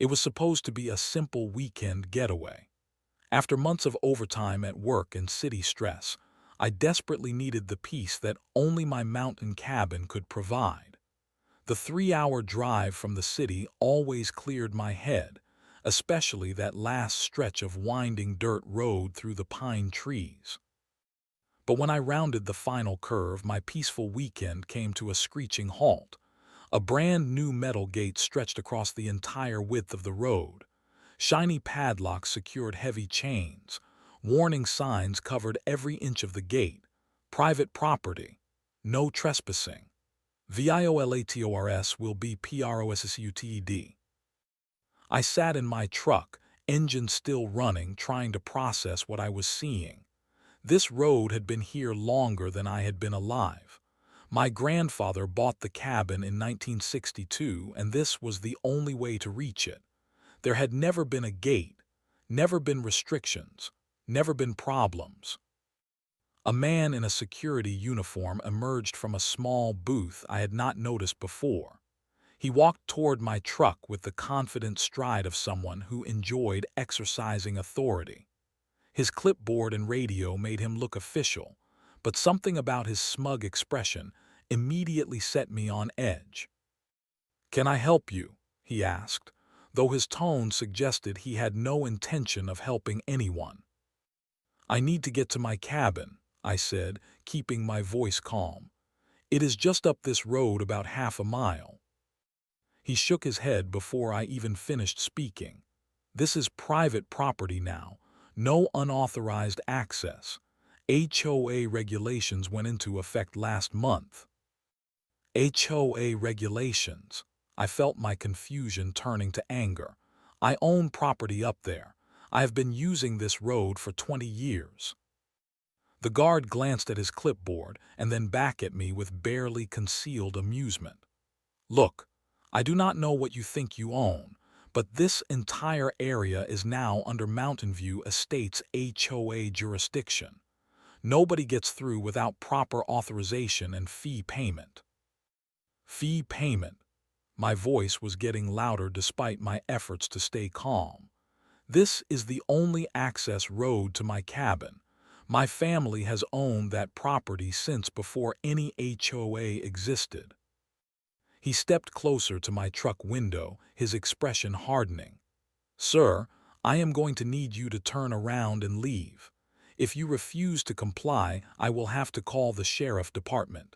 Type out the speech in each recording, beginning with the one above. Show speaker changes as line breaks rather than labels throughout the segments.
It was supposed to be a simple weekend getaway. After months of overtime at work and city stress, I desperately needed the peace that only my mountain cabin could provide. The 3-hour drive from the city always cleared my head, especially that last stretch of winding dirt road through the pine trees. But when I rounded the final curve, my peaceful weekend came to a screeching halt. A brand new metal gate stretched across the entire width of the road. Shiny padlocks secured heavy chains. Warning signs covered every inch of the gate. Private property. No trespassing. VIOLATORS will be PROSSUTED. I sat in my truck, engine still running, trying to process what I was seeing. This road had been here longer than I had been alive. My grandfather bought the cabin in 1962, and this was the only way to reach it. There had never been a gate, never been restrictions, never been problems. A man in a security uniform emerged from a small booth I had not noticed before. He walked toward my truck with the confident stride of someone who enjoyed exercising authority. His clipboard and radio made him look official, but something about his smug expression immediately set me on edge. "Can I help you?" he asked, though his tone suggested he had no intention of helping anyone. "I need to get to my cabin," I said, keeping my voice calm. "It is just up this road about half a mile." He shook his head before I even finished speaking. "This is private property now. No unauthorized access. HOA regulations went into effect last month." HOA regulations. I felt my confusion turning to anger. "I own property up there. I have been using this road for 20 years. The guard glanced at his clipboard and then back at me with barely concealed amusement. "Look, I do not know what you think you own, but this entire area is now under Mountain View Estates HOA jurisdiction. Nobody gets through without proper authorization and fee payment." Fee payment. My voice was getting louder despite my efforts to stay calm. "This is the only access road to my cabin. My family has owned that property since before any HOA existed." He stepped closer to my truck window, his expression hardening. "Sir, I am going to need you to turn around and leave. If you refuse to comply, I will have to call the sheriff department."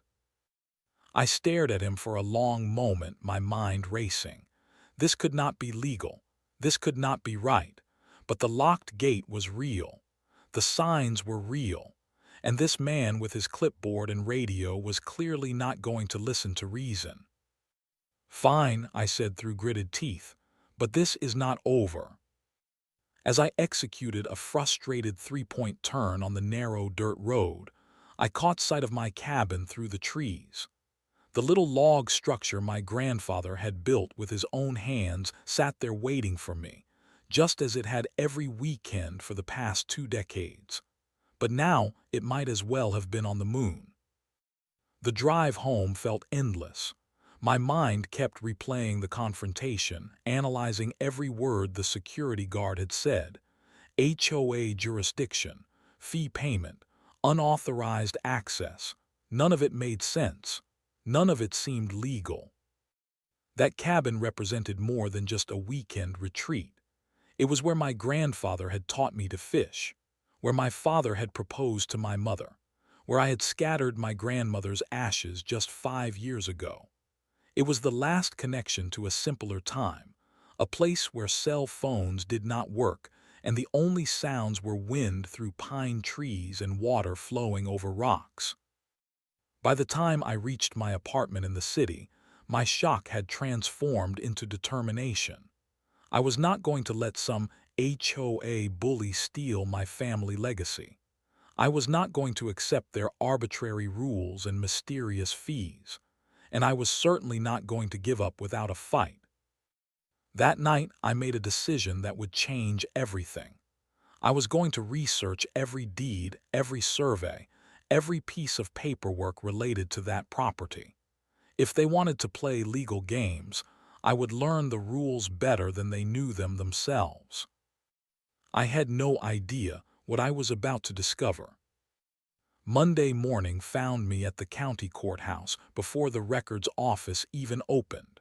I stared at him for a long moment, my mind racing. This could not be legal. This could not be right. But the locked gate was real. The signs were real. And this man with his clipboard and radio was clearly not going to listen to reason. "Fine," I said through gritted teeth, "but this is not over." As I executed a frustrated three-point turn on the narrow dirt road, I caught sight of my cabin through the trees. The little log structure my grandfather had built with his own hands sat there waiting for me, just as it had every weekend for the past 2 decades. But now it might as well have been on the moon. The drive home felt endless. My mind kept replaying the confrontation, analyzing every word the security guard had said. HOA jurisdiction, fee payment, unauthorized access. None of it made sense. None of it seemed legal. That cabin represented more than just a weekend retreat. It was where my grandfather had taught me to fish, where my father had proposed to my mother, where I had scattered my grandmother's ashes just 5 years ago. It was the last connection to a simpler time, a place where cell phones did not work and the only sounds were wind through pine trees and water flowing over rocks. By the time I reached my apartment in the city, my shock had transformed into determination. I was not going to let some HOA bully steal my family legacy. I was not going to accept their arbitrary rules and mysterious fees. And I was certainly not going to give up without a fight. That night, I made a decision that would change everything. I was going to research every deed, every survey, every piece of paperwork related to that property. If they wanted to play legal games, I would learn the rules better than they knew them themselves. I had no idea what I was about to discover. Monday morning found me at the county courthouse before the records office even opened.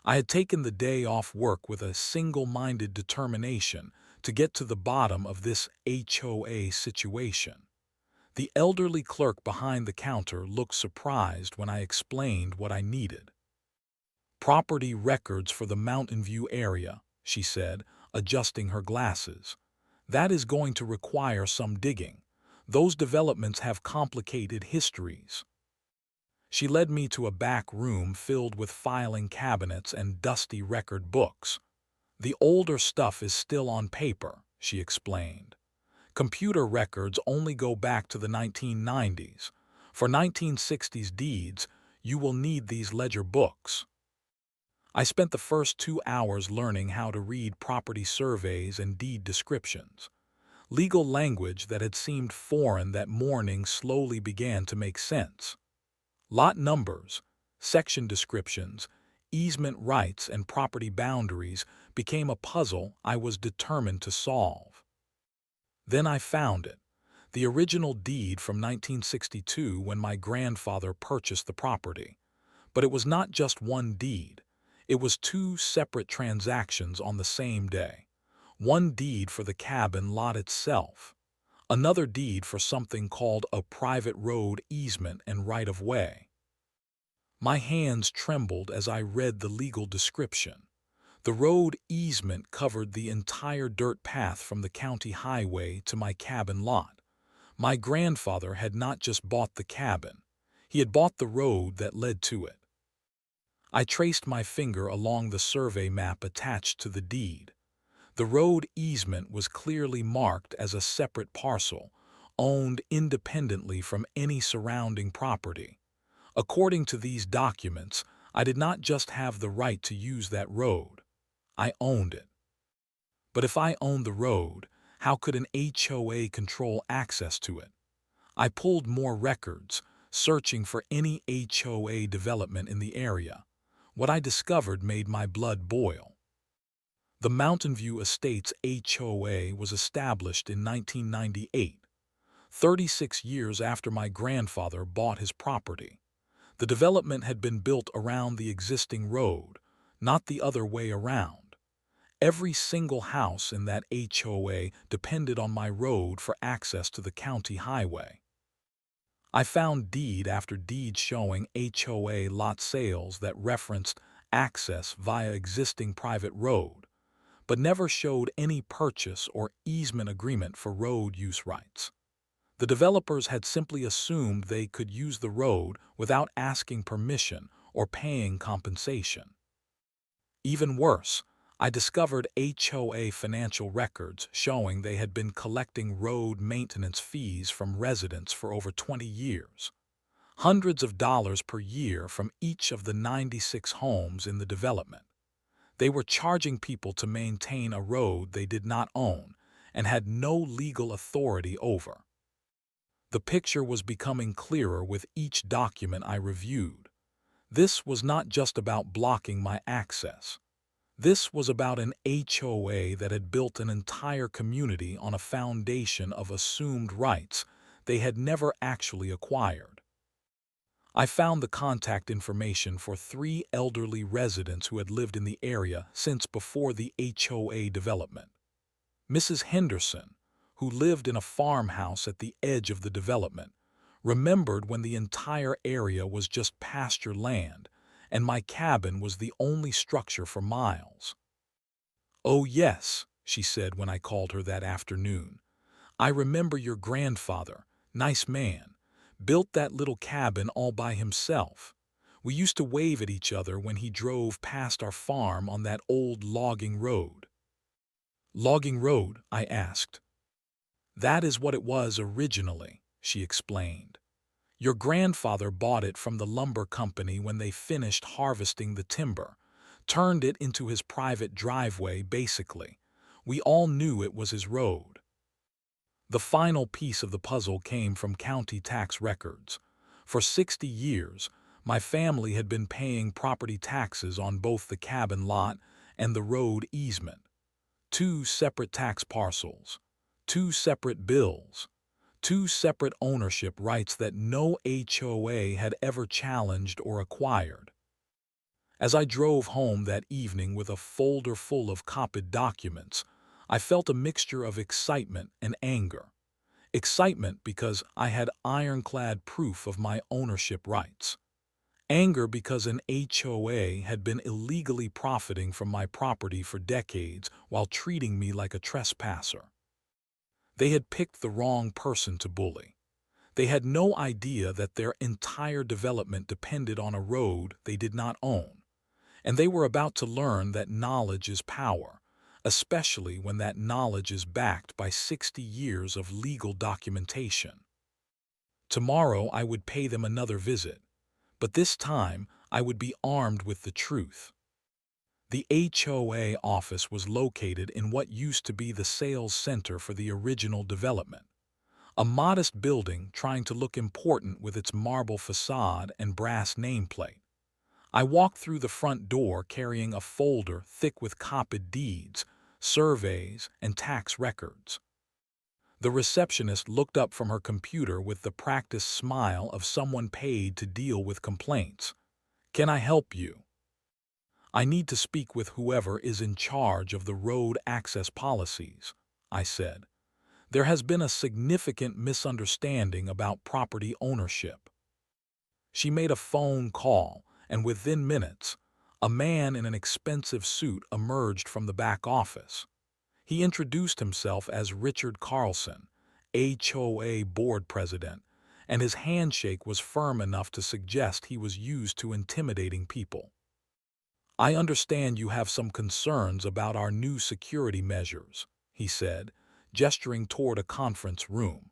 I had taken the day off work with a single-minded determination to get to the bottom of this HOA situation. The elderly clerk behind the counter looked surprised when I explained what I needed. "Property records for the Mountain View area," she said, adjusting her glasses. "That is going to require some digging. Those developments have complicated histories." She led me to a back room filled with filing cabinets and dusty record books. "The older stuff is still on paper," she explained. "Computer records only go back to the 1990s. For 1960s deeds, you will need these ledger books." I spent the first 2 hours learning how to read property surveys and deed descriptions. Legal language that had seemed foreign that morning slowly began to make sense. Lot numbers, section descriptions, easement rights, and property boundaries became a puzzle I was determined to solve. Then I found it, the original deed from 1962 when my grandfather purchased the property. But it was not just one deed. It was two separate transactions on the same day. One deed for the cabin lot itself, another deed for something called a private road easement and right-of-way. My hands trembled as I read the legal description. The road easement covered the entire dirt path from the county highway to my cabin lot. My grandfather had not just bought the cabin. He had bought the road that led to it. I traced my finger along the survey map attached to the deed. The road easement was clearly marked as a separate parcel, owned independently from any surrounding property. According to these documents, I did not just have the right to use that road. I owned it. But if I owned the road, how could an HOA control access to it? I pulled more records, searching for any HOA development in the area. What I discovered made my blood boil. The Mountain View Estates HOA was established in 1998, 36 years after my grandfather bought his property. The development had been built around the existing road, not the other way around. Every single house in that HOA depended on my road for access to the county highway. I found deed after deed showing HOA lot sales that referenced access via existing private road, but never showed any purchase or easement agreement for road use rights. The developers had simply assumed they could use the road without asking permission or paying compensation. Even worse, I discovered HOA financial records showing they had been collecting road maintenance fees from residents for over 20 years. Hundreds of dollars per year from each of the 96 homes in the development. They were charging people to maintain a road they did not own and had no legal authority over. The picture was becoming clearer with each document I reviewed. This was not just about blocking my access. This was about an HOA that had built an entire community on a foundation of assumed rights they had never actually acquired. I found the contact information for 3 elderly residents who had lived in the area since before the HOA development. Mrs. Henderson, who lived in a farmhouse at the edge of the development, remembered when the entire area was just pasture land and my cabin was the only structure for miles. "Oh yes," she said when I called her that afternoon. "I remember your grandfather, nice man, built that little cabin all by himself. We used to wave at each other when he drove past our farm on that old logging road." "Logging road?" I asked. "That is what it was originally," she explained. "Your grandfather bought it from the lumber company when they finished harvesting the timber, turned it into his private driveway basically. We all knew it was his road." The final piece of the puzzle came from county tax records. For 60 years, My family had been paying property taxes on both the cabin lot and the road easement. Two separate tax parcels, two separate bills, two separate ownership rights that no HOA had ever challenged or acquired. As I drove home that evening with a folder full of copied documents, I felt a mixture of excitement and anger. Excitement because I had ironclad proof of my ownership rights. Anger because an HOA had been illegally profiting from my property for decades while treating me like a trespasser. They had picked the wrong person to bully. They had no idea that their entire development depended on a road they did not own, and they were about to learn that knowledge is power, especially when that knowledge is backed by 60 years of legal documentation. Tomorrow I would pay them another visit, but this time I would be armed with the truth. The HOA office was located in what used to be the sales center for the original development, a modest building trying to look important with its marble facade and brass nameplate. I walked through the front door carrying a folder thick with copied deeds, surveys, and tax records. The receptionist looked up from her computer with the practiced smile of someone paid to deal with complaints. "Can I help you?" "I need to speak with whoever is in charge of the road access policies," I said. "There has been a significant misunderstanding about property ownership." She made a phone call, and within minutes, a man in an expensive suit emerged from the back office. He introduced himself as Richard Carlson, HOA board president, and his handshake was firm enough to suggest he was used to intimidating people. "I understand you have some concerns about our new security measures," he said, gesturing toward a conference room.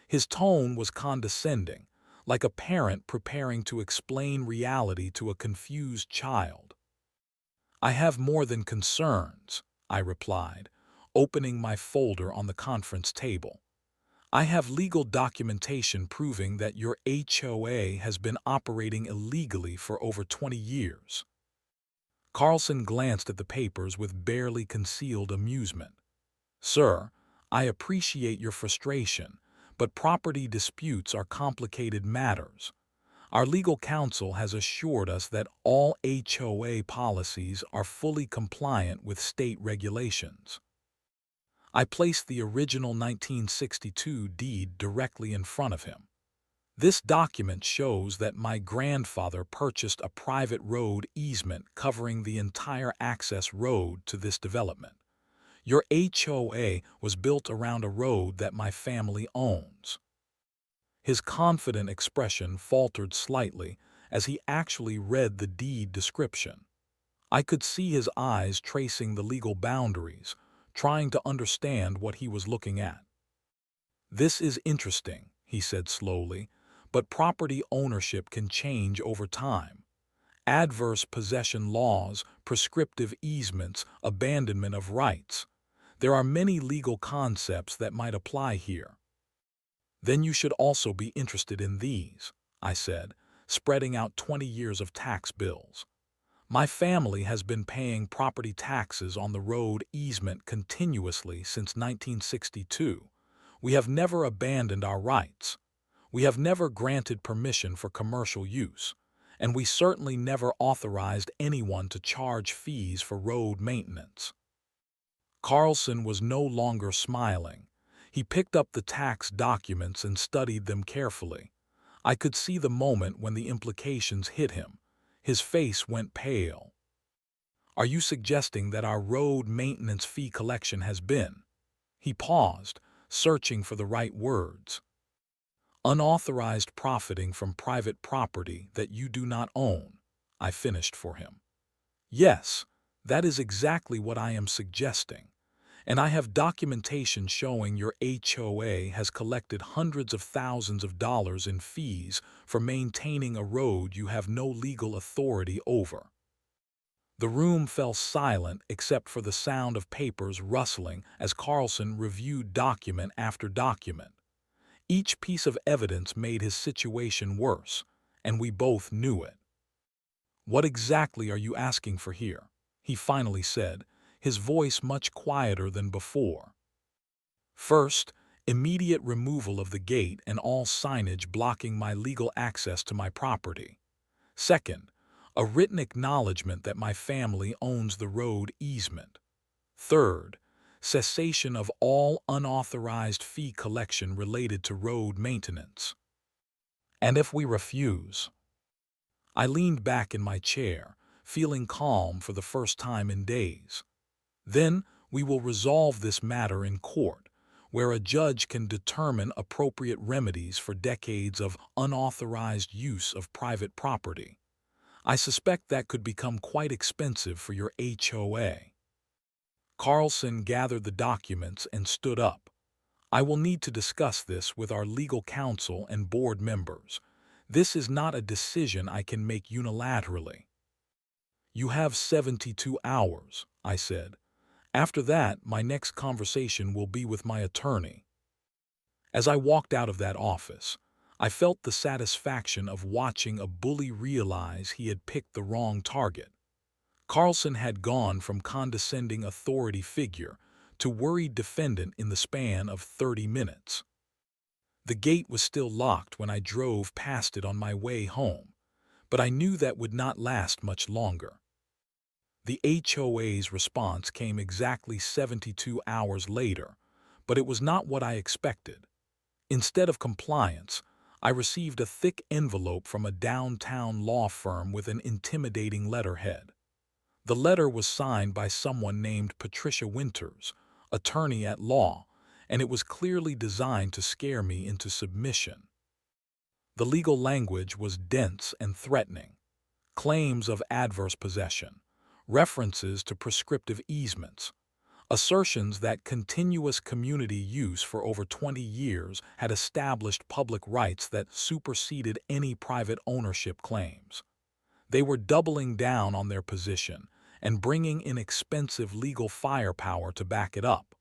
His tone was condescending, like a parent preparing to explain reality to a confused child. "I have more than concerns," I replied, opening my folder on the conference table. "I have legal documentation proving that your HOA has been operating illegally for over 20 years. Carlson glanced at the papers with barely concealed amusement. "Sir, I appreciate your frustration, but property disputes are complicated matters. Our legal counsel has assured us that all HOA policies are fully compliant with state regulations." I placed the original 1962 deed directly in front of him. "This document shows that my grandfather purchased a private road easement covering the entire access road to this development. Your HOA was built around a road that my family owns." His confident expression faltered slightly as he actually read the deed description. I could see his eyes tracing the legal boundaries, trying to understand what he was looking at. "This is interesting," he said slowly, "but property ownership can change over time. Adverse possession laws, prescriptive easements, abandonment of rights. There are many legal concepts that might apply here." "Then you should also be interested in these," I said, spreading out 20 years of tax bills. "My family has been paying property taxes on the road easement continuously since 1962. We have never abandoned our rights. We have never granted permission for commercial use, and we certainly never authorized anyone to charge fees for road maintenance." Carlson was no longer smiling. He picked up the tax documents and studied them carefully. I could see the moment when the implications hit him. His face went pale. "Are you suggesting that our road maintenance fee collection has been—" He paused, searching for the right words. "Unauthorized profiting from private property that you do not own," I finished for him. "Yes, that is exactly what I am suggesting. And I have documentation showing your HOA has collected hundreds of thousands of dollars in fees for maintaining a road you have no legal authority over." The room fell silent except for the sound of papers rustling as Carlson reviewed document after document. Each piece of evidence made his situation worse, and we both knew it. "What exactly are you asking for here?" he finally said, his voice much quieter than before. "First, immediate removal of the gate and all signage blocking my legal access to my property. Second, a written acknowledgement that my family owns the road easement. Third, cessation of all unauthorized fee collection related to road maintenance. And if we refuse?" I leaned back in my chair, feeling calm for the first time in days. "Then we will resolve this matter in court, where a judge can determine appropriate remedies for decades of unauthorized use of private property. I suspect that could become quite expensive for your HOA." Carlson gathered the documents and stood up. "I will need to discuss this with our legal counsel and board members. This is not a decision I can make unilaterally." "You have 72 hours," I said. "After that, my next conversation will be with my attorney." As I walked out of that office, I felt the satisfaction of watching a bully realize he had picked the wrong target. Carlson had gone from condescending authority figure to worried defendant in the span of 30 minutes. The gate was still locked when I drove past it on my way home, but I knew that would not last much longer. The HOA's response came exactly 72 hours later, but it was not what I expected. Instead of compliance, I received a thick envelope from a downtown law firm with an intimidating letterhead. The letter was signed by someone named Patricia Winters, attorney at law, and it was clearly designed to scare me into submission. The legal language was dense and threatening. Claims of adverse possession, references to prescriptive easements, assertions that continuous community use for over 20 years had established public rights that superseded any private ownership claims. They were doubling down on their position and bringing in expensive legal firepower to back it up.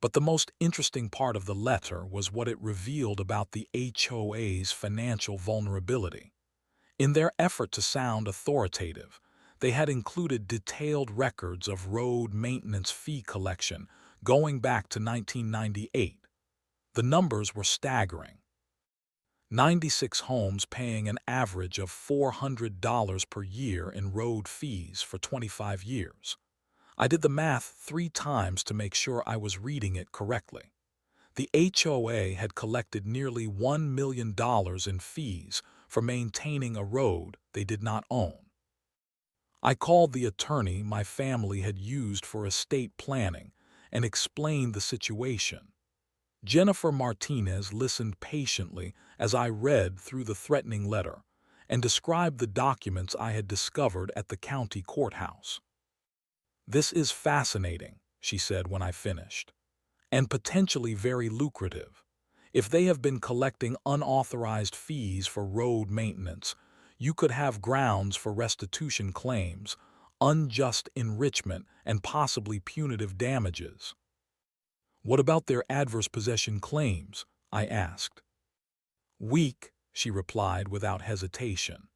But the most interesting part of the letter was what it revealed about the HOA's financial vulnerability. In their effort to sound authoritative, they had included detailed records of road maintenance fee collection going back to 1998. The numbers were staggering. 96 homes paying an average of $400 per year in road fees for 25 years. I did the math 3 times to make sure I was reading it correctly. The HOA had collected nearly $1 million in fees for maintaining a road they did not own. I called the attorney my family had used for estate planning and explained the situation. Jennifer Martinez listened patiently as I read through the threatening letter and described the documents I had discovered at the county courthouse. "This is fascinating," she said when I finished, "and potentially very lucrative. If they have been collecting unauthorized fees for road maintenance, you could have grounds for restitution claims, unjust enrichment, and possibly punitive damages." "What about their adverse possession claims?" I asked. "Weak," she replied without hesitation.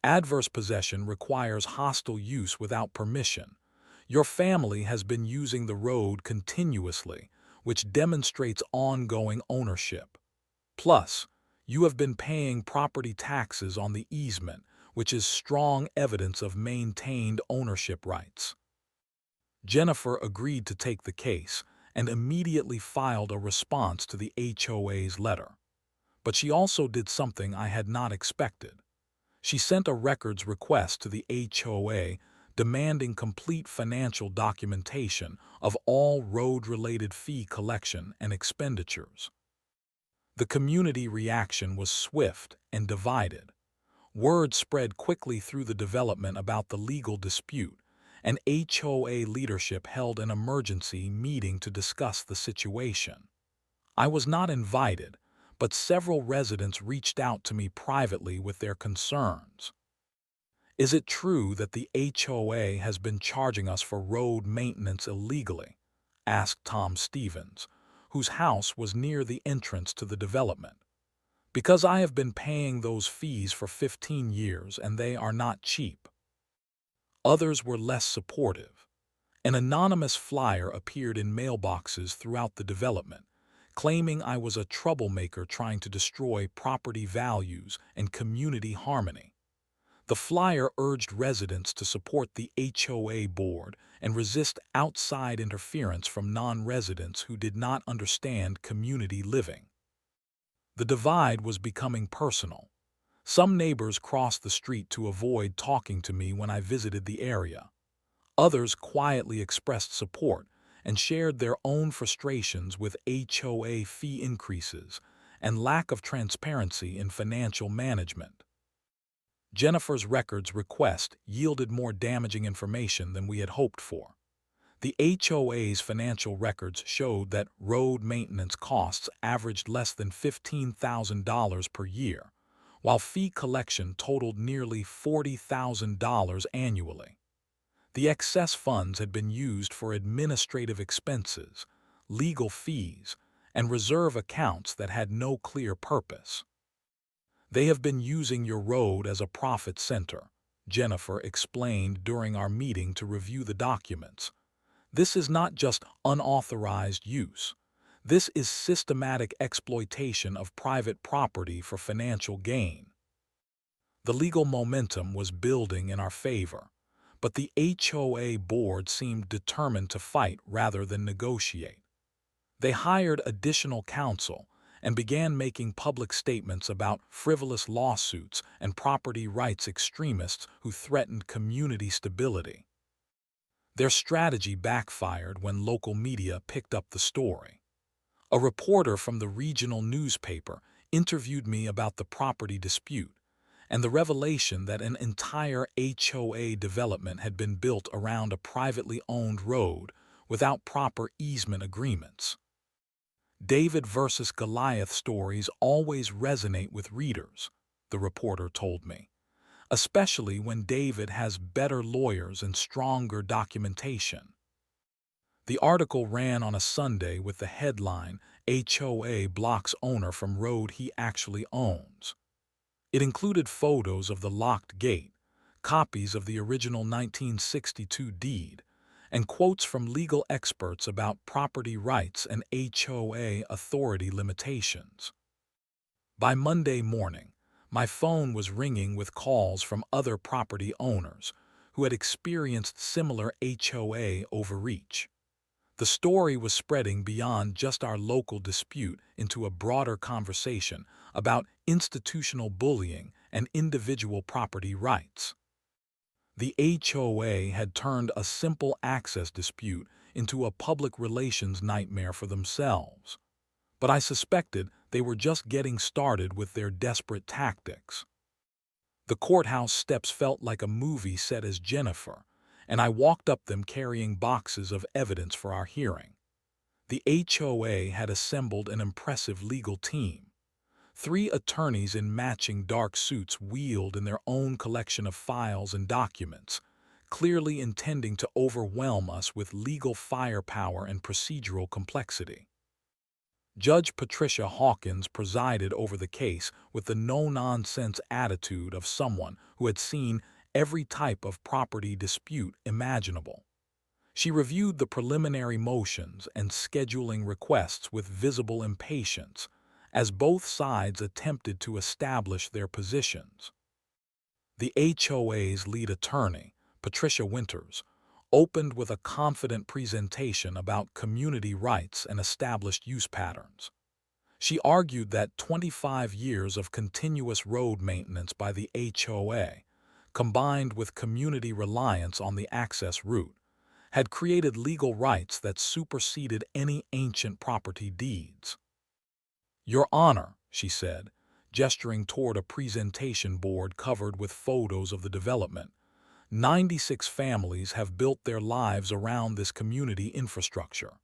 "Adverse possession requires hostile use without permission. Your family has been using the road continuously, which demonstrates ongoing ownership. Plus, you have been paying property taxes on the easement, which is strong evidence of maintained ownership rights." Jennifer agreed to take the case and immediately filed a response to the HOA's letter. But she also did something I had not expected. She sent a records request to the HOA demanding complete financial documentation of all road-related fee collection and expenditures. The community reaction was swift and divided. Word spread quickly through the development about the legal dispute, and HOA leadership held an emergency meeting to discuss the situation. I was not invited, but several residents reached out to me privately with their concerns. "Is it true that the HOA has been charging us for road maintenance illegally?" asked Tom Stevens, whose house was near the entrance to the development. Because I have been paying those fees for 15 years and they are not cheap. Others were less supportive. An anonymous flyer appeared in mailboxes throughout the development, claiming I was a troublemaker trying to destroy property values and community harmony. The flyer urged residents to support the HOA board and resist outside interference from non-residents who did not understand community living. The divide was becoming personal. Some neighbors crossed the street to avoid talking to me when I visited the area. Others quietly expressed support and shared their own frustrations with HOA fee increases and lack of transparency in financial management. Jennifer's records request yielded more damaging information than we had hoped for. The HOA's financial records showed that road maintenance costs averaged less than $15,000 per year, while fee collection totaled nearly $40,000 annually. The excess funds had been used for administrative expenses, legal fees, and reserve accounts that had no clear purpose. They have been using your road as a profit center, Jennifer explained during our meeting to review the documents. This is not just unauthorized use. This is systematic exploitation of private property for financial gain. The legal momentum was building in our favor, but the HOA board seemed determined to fight rather than negotiate. They hired additional counsel and began making public statements about frivolous lawsuits and property rights extremists who threatened community stability. Their strategy backfired when local media picked up the story. A reporter from the regional newspaper interviewed me about the property dispute and the revelation that an entire HOA development had been built around a privately owned road without proper easement agreements. David versus Goliath stories always resonate with readers, the reporter told me, especially when David has better lawyers and stronger documentation. The article ran on a Sunday with the headline, HOA blocks owner from road he actually owns. It included photos of the locked gate, copies of the original 1962 deed, and quotes from legal experts about property rights and HOA authority limitations. By Monday morning, my phone was ringing with calls from other property owners who had experienced similar HOA overreach. The story was spreading beyond just our local dispute into a broader conversation about institutional bullying and individual property rights. The HOA had turned a simple access dispute into a public relations nightmare for themselves. But I suspected they were just getting started with their desperate tactics. The courthouse steps felt like a movie set as Jennifer, and I walked up them carrying boxes of evidence for our hearing. The HOA had assembled an impressive legal team. 3 attorneys in matching dark suits wheeled in their own collection of files and documents, clearly intending to overwhelm us with legal firepower and procedural complexity. Judge Patricia Hawkins presided over the case with the no-nonsense attitude of someone who had seen every type of property dispute imaginable. She reviewed the preliminary motions and scheduling requests with visible impatience, as both sides attempted to establish their positions. The HOA's lead attorney, Patricia Winters, opened with a confident presentation about community rights and established use patterns. She argued that 25 years of continuous road maintenance by the HOA, combined with community reliance on the access route, had created legal rights that superseded any ancient property deeds. "Your Honor," she said, gesturing toward a presentation board covered with photos of the development, 96 families have built their lives around this community infrastructure.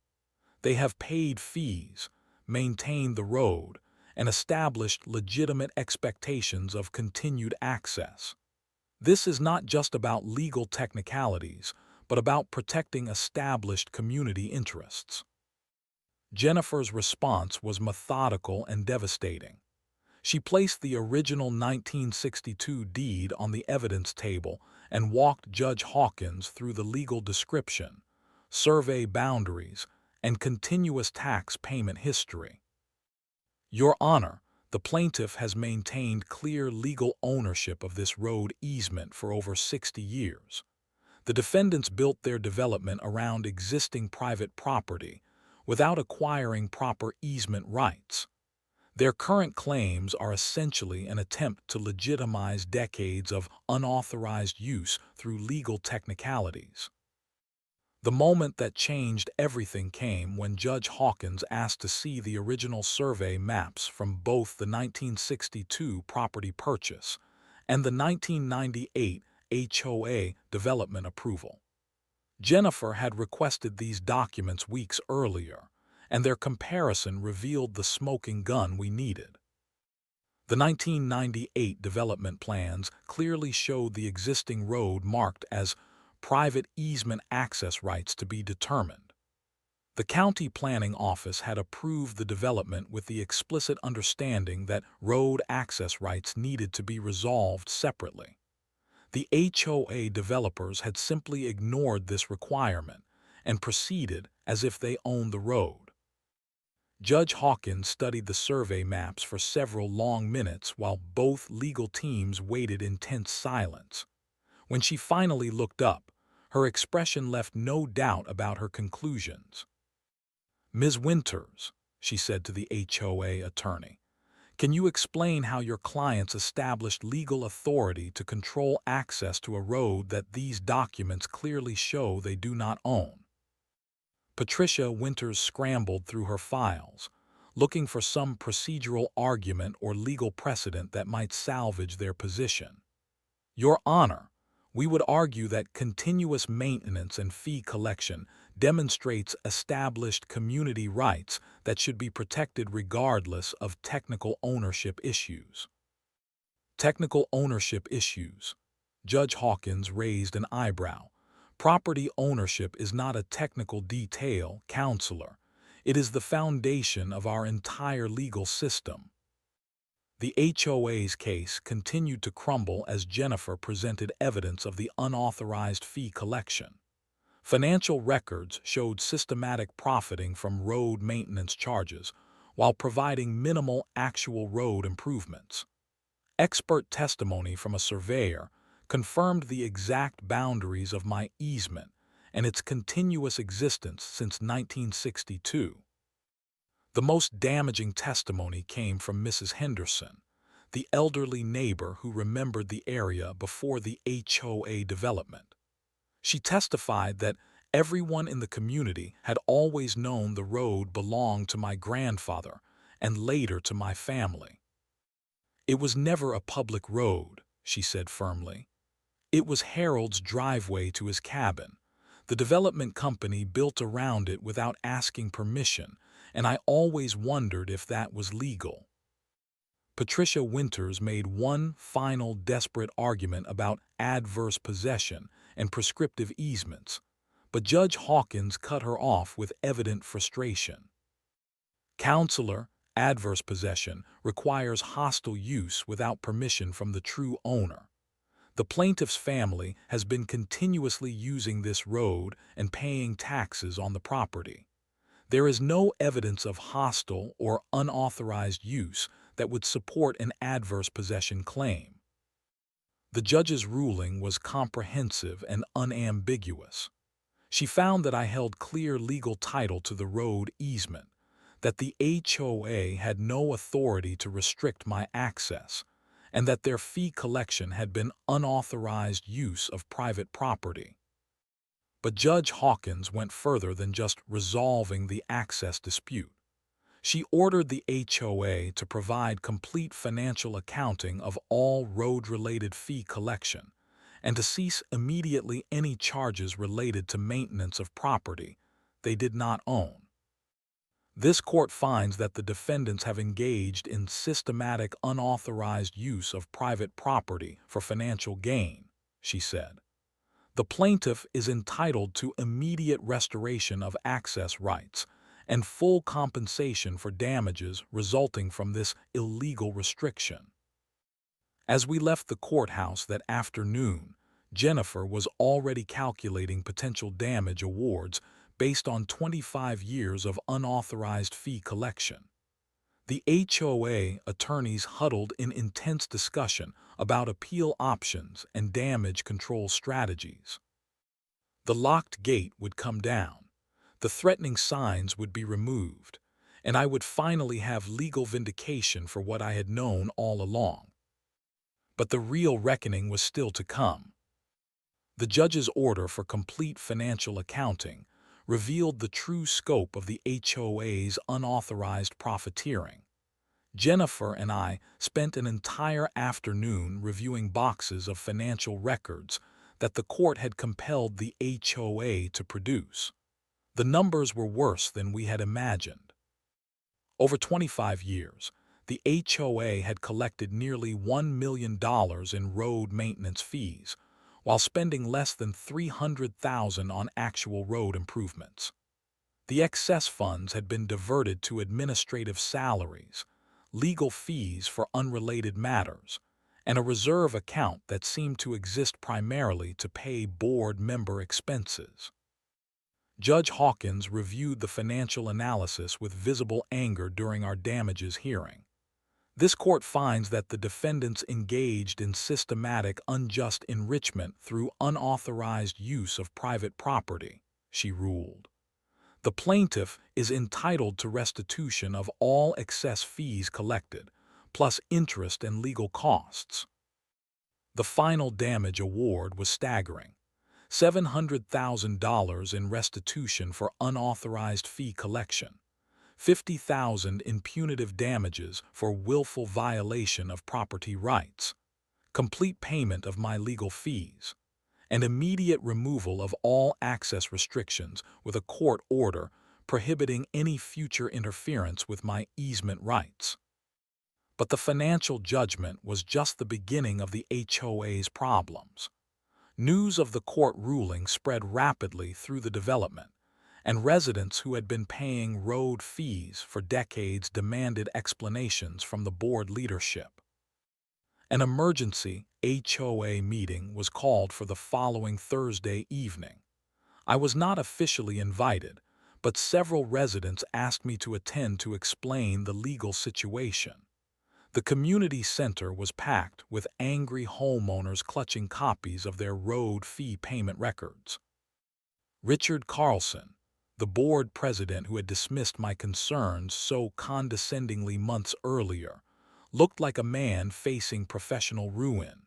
They have paid fees, maintained the road, and established legitimate expectations of continued access. This is not just about legal technicalities, but about protecting established community interests. Jennifer's response was methodical and devastating. She placed the original 1962 deed on the evidence table and walked Judge Hawkins through the legal description, survey boundaries, and continuous tax payment history. Your Honor, the plaintiff has maintained clear legal ownership of this road easement for over 60 years. The defendants built their development around existing private property without acquiring proper easement rights. Their current claims are essentially an attempt to legitimize decades of unauthorized use through legal technicalities. The moment that changed everything came when Judge Hawkins asked to see the original survey maps from both the 1962 property purchase and the 1998 HOA development approval. Jennifer had requested these documents weeks earlier, and their comparison revealed the smoking gun we needed. The 1998 development plans clearly showed the existing road marked as private easement access rights to be determined. The county planning office had approved the development with the explicit understanding that road access rights needed to be resolved separately. The HOA developers had simply ignored this requirement and proceeded as if they owned the road. Judge Hawkins studied the survey maps for several long minutes while both legal teams waited in tense silence. When she finally looked up, her expression left no doubt about her conclusions. "Ms. Winters," she said to the HOA attorney, "can you explain how your clients established legal authority to control access to a road that these documents clearly show they do not own?" Patricia Winters scrambled through her files, looking for some procedural argument or legal precedent that might salvage their position. "Your Honor, we would argue that continuous maintenance and fee collection demonstrates established community rights that should be protected regardless of technical ownership issues." Technical ownership issues. Judge Hawkins raised an eyebrow. "Property ownership is not a technical detail, counselor. It is the foundation of our entire legal system." The HOA's case continued to crumble as Jennifer presented evidence of the unauthorized fee collection. Financial records showed systematic profiting from road maintenance charges while providing minimal actual road improvements. Expert testimony from a surveyor confirmed the exact boundaries of my easement and its continuous existence since 1962. The most damaging testimony came from Mrs. Henderson, the elderly neighbor who remembered the area before the HOA development. She testified that everyone in the community had always known the road belonged to my grandfather and later to my family. "It was never a public road," she said firmly. "It was Harold's driveway to his cabin. The development company built around it without asking permission, and I always wondered if that was legal." Patricia Winters made one final desperate argument about adverse possession and prescriptive easements, but Judge Hawkins cut her off with evident frustration. "Counselor, adverse possession requires hostile use without permission from the true owner. The plaintiff's family has been continuously using this road and paying taxes on the property. There is no evidence of hostile or unauthorized use that would support an adverse possession claim." The judge's ruling was comprehensive and unambiguous. She found that I held clear legal title to the road easement, that the HOA had no authority to restrict my access, and that their fee collection had been unauthorized use of private property. But Judge Hawkins went further than just resolving the access dispute. She ordered the HOA to provide complete financial accounting of all road-related fee collection and to cease immediately any charges related to maintenance of property they did not own. "This court finds that the defendants have engaged in systematic unauthorized use of private property for financial gain," she said. "The plaintiff is entitled to immediate restoration of access rights, and full compensation for damages resulting from this illegal restriction. As we left the courthouse that afternoon, Jennifer was already calculating potential damage awards based on 25 years of unauthorized fee collection. The HOA attorneys huddled in intense discussion about appeal options and damage control strategies. The locked gate would come down, the threatening signs would be removed, and I would finally have legal vindication for what I had known all along. But the real reckoning was still to come. The judge's order for complete financial accounting revealed the true scope of the HOA's unauthorized profiteering. Jennifer and I spent an entire afternoon reviewing boxes of financial records that the court had compelled the HOA to produce. The numbers were worse than we had imagined. Over 25 years, the HOA had collected nearly $1 million in road maintenance fees, while spending less than $300,000 on actual road improvements. The excess funds had been diverted to administrative salaries, legal fees for unrelated matters, and a reserve account that seemed to exist primarily to pay board member expenses. Judge Hawkins reviewed the financial analysis with visible anger during our damages hearing. This court finds that the defendants engaged in systematic unjust enrichment through unauthorized use of private property, she ruled. The plaintiff is entitled to restitution of all excess fees collected, plus interest and legal costs. The final damage award was staggering: $700,000 in restitution for unauthorized fee collection, $50,000 in punitive damages for willful violation of property rights, complete payment of my legal fees, and immediate removal of all access restrictions with a court order prohibiting any future interference with my easement rights. But the financial judgment was just the beginning of the HOA's problems. News of the court ruling spread rapidly through the development, and residents who had been paying road fees for decades demanded explanations from the board leadership. An emergency HOA meeting was called for the following Thursday evening. I was not officially invited, but several residents asked me to attend to explain the legal situation. The community center was packed with angry homeowners clutching copies of their road fee payment records. Richard Carlson, the board president who had dismissed my concerns so condescendingly months earlier, looked like a man facing professional ruin.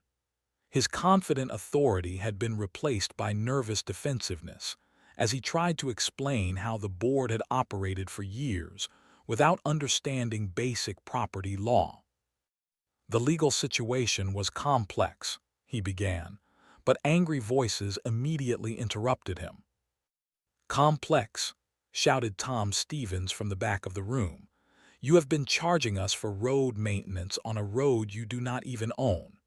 His confident authority had been replaced by nervous defensiveness as he tried to explain how the board had operated for years without understanding basic property law. The legal situation was complex, he began, but angry voices immediately interrupted him. "Complex," shouted Tom Stevens from the back of the room. "You have been charging us for road maintenance on a road you do not even own."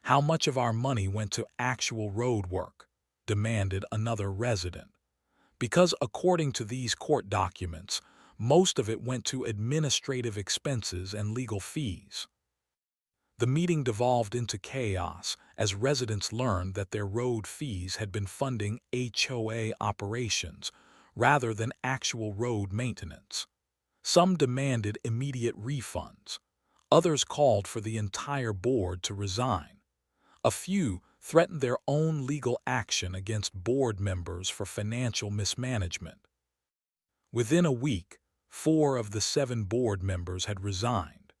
"How much of our money went to actual road work?" demanded another resident. "Because according to these court documents, most of it went to administrative expenses and legal fees." The meeting devolved into chaos as residents learned that their road fees had been funding HOA operations rather than actual road maintenance. Some demanded immediate refunds. Others called for the entire board to resign. A few threatened their own legal action against board members for financial mismanagement. Within a week, 4 of the 7 board members had resigned.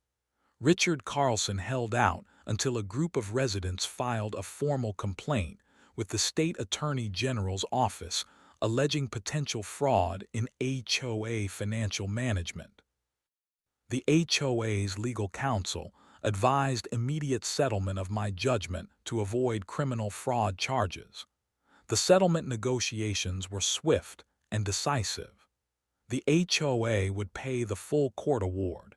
Richard Carlson held out until a group of residents filed a formal complaint with the state attorney general's office alleging potential fraud in HOA financial management. The HOA's legal counsel advised immediate settlement of my judgment to avoid criminal fraud charges. The settlement negotiations were swift and decisive. The HOA would pay the full court award,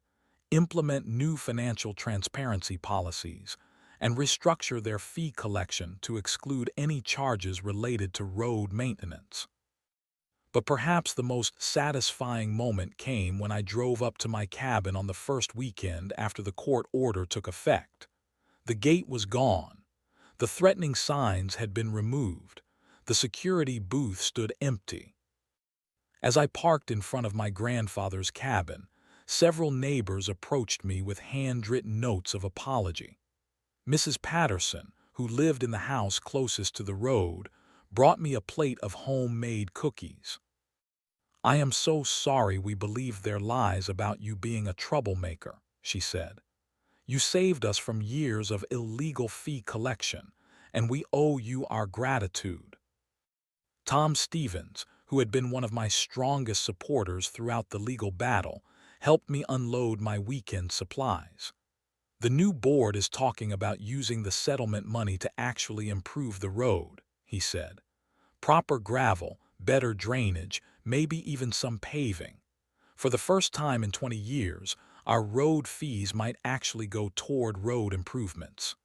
implement new financial transparency policies, and restructure their fee collection to exclude any charges related to road maintenance. But perhaps the most satisfying moment came when I drove up to my cabin on the first weekend after the court order took effect. The gate was gone. The threatening signs had been removed. The security booth stood empty. As I parked in front of my grandfather's cabin, several neighbors approached me with handwritten notes of apology. Mrs. Patterson, who lived in the house closest to the road, brought me a plate of homemade cookies. "I am so sorry we believed their lies about you being a troublemaker," she said. "You saved us from years of illegal fee collection, and we owe you our gratitude." Tom Stevens, who had been one of my strongest supporters throughout the legal battle, helped me unload my weekend supplies. "The new board is talking about using the settlement money to actually improve the road," he said. "Proper gravel, better drainage, maybe even some paving. For the first time in 20 years, our road fees might actually go toward road improvements."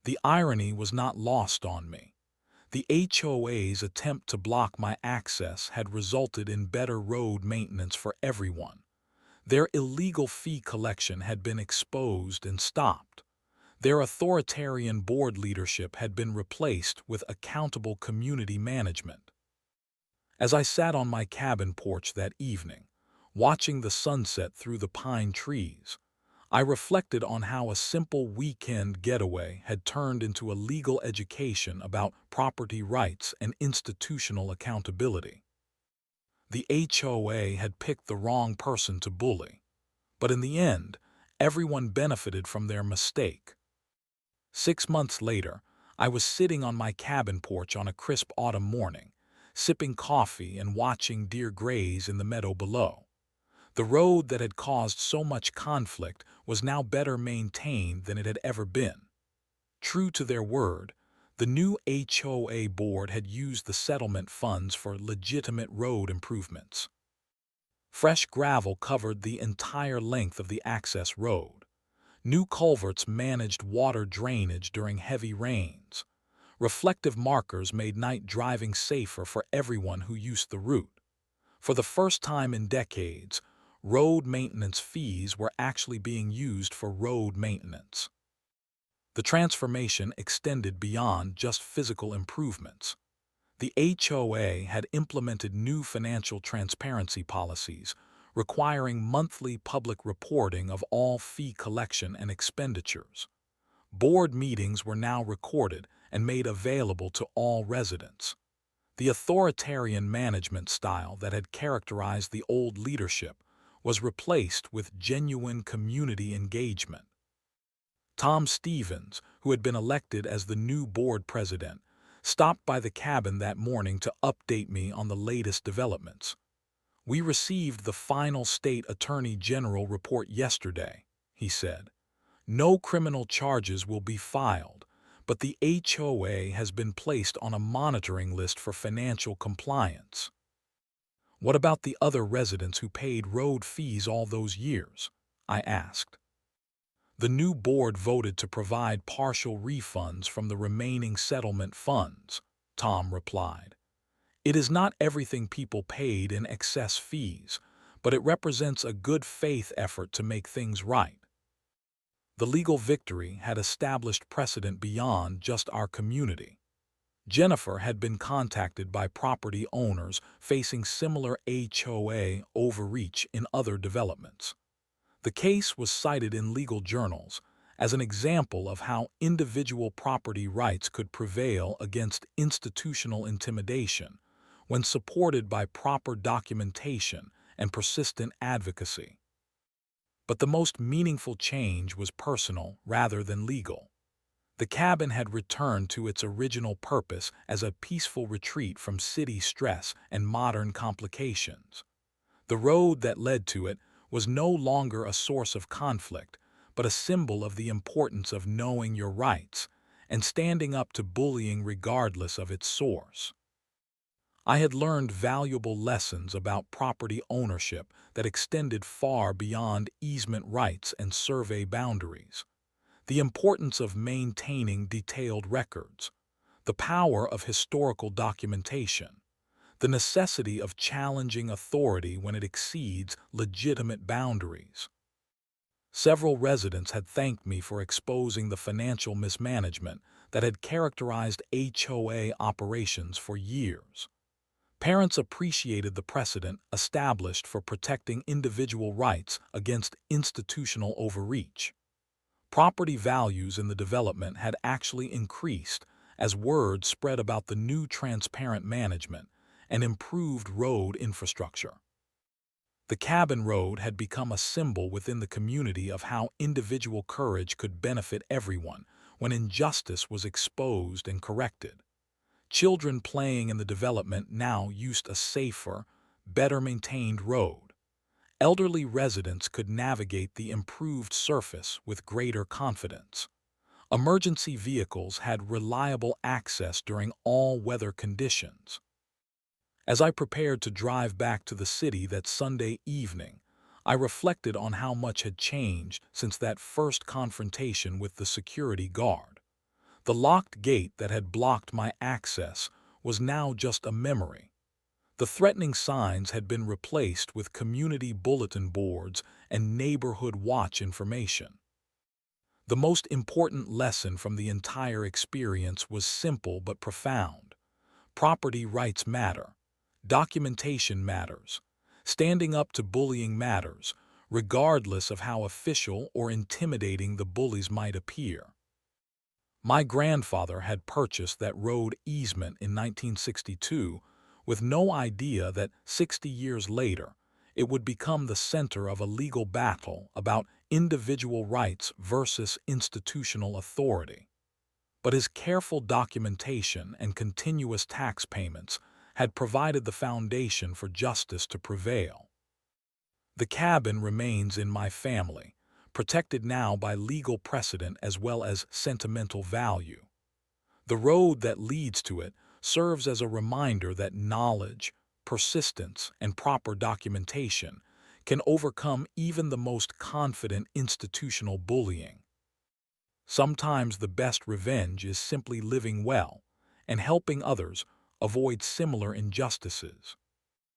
The irony was not lost on me. The HOA's attempt to block my access had resulted in better road maintenance for everyone. Their illegal fee collection had been exposed and stopped. Their authoritarian board leadership had been replaced with accountable community management. As I sat on my cabin porch that evening, watching the sunset through the pine trees, I reflected on how a simple weekend getaway had turned into a legal education about property rights and institutional accountability. The HOA had picked the wrong person to bully, but in the end, everyone benefited from their mistake. 6 months later, I was sitting on my cabin porch on a crisp autumn morning, sipping coffee and watching deer graze in the meadow below. The road that had caused so much conflict was now better maintained than it had ever been. True to their word, the new HOA board had used the settlement funds for legitimate road improvements. Fresh gravel covered the entire length of the access road. New culverts managed water drainage during heavy rains. Reflective markers made night driving safer for everyone who used the route. For the first time in decades, road maintenance fees were actually being used for road maintenance. The transformation extended beyond just physical improvements. The HOA had implemented new financial transparency policies, requiring monthly public reporting of all fee collection and expenditures. Board meetings were now recorded and made available to all residents. The authoritarian management style that had characterized the old leadership was replaced with genuine community engagement. Tom Stevens, who had been elected as the new board president, stopped by the cabin that morning to update me on the latest developments. "We received the final state attorney general report yesterday," he said. "No criminal charges will be filed, but the HOA has been placed on a monitoring list for financial compliance." "What about the other residents who paid road fees all those years?" I asked. "The new board voted to provide partial refunds from the remaining settlement funds," Tom replied. "It is not everything people paid in excess fees, but it represents a good faith effort to make things right." The legal victory had established precedent beyond just our community. Jennifer had been contacted by property owners facing similar HOA overreach in other developments. The case was cited in legal journals as an example of how individual property rights could prevail against institutional intimidation when supported by proper documentation and persistent advocacy. But the most meaningful change was personal rather than legal. The cabin had returned to its original purpose as a peaceful retreat from city stress and modern complications. The road that led to it was no longer a source of conflict, but a symbol of the importance of knowing your rights and standing up to bullying regardless of its source. I had learned valuable lessons about property ownership that extended far beyond easement rights and survey boundaries. The importance of maintaining detailed records, the power of historical documentation, the necessity of challenging authority when it exceeds legitimate boundaries. Several residents had thanked me for exposing the financial mismanagement that had characterized HOA operations for years. Parents appreciated the precedent established for protecting individual rights against institutional overreach. Property values in the development had actually increased as word spread about the new transparent management and improved road infrastructure. The cabin road had become a symbol within the community of how individual courage could benefit everyone when injustice was exposed and corrected. Children playing in the development now used a safer, better-maintained road. Elderly residents could navigate the improved surface with greater confidence. Emergency vehicles had reliable access during all weather conditions. As I prepared to drive back to the city that Sunday evening, I reflected on how much had changed since that first confrontation with the security guard. The locked gate that had blocked my access was now just a memory. The threatening signs had been replaced with community bulletin boards and neighborhood watch information. The most important lesson from the entire experience was simple but profound. Property rights matter. Documentation matters. Standing up to bullying matters, regardless of how official or intimidating the bullies might appear. My grandfather had purchased that road easement in 1962 with no idea that 60 years later it would become the center of a legal battle about individual rights versus institutional authority. But his careful documentation and continuous tax payments had provided the foundation for justice to prevail. The cabin remains in my family, protected now by legal precedent as well as sentimental value. The road that leads to it serves as a reminder that knowledge, persistence, and proper documentation can overcome even the most confident institutional bullying. Sometimes the best revenge is simply living well and helping others avoid similar injustices.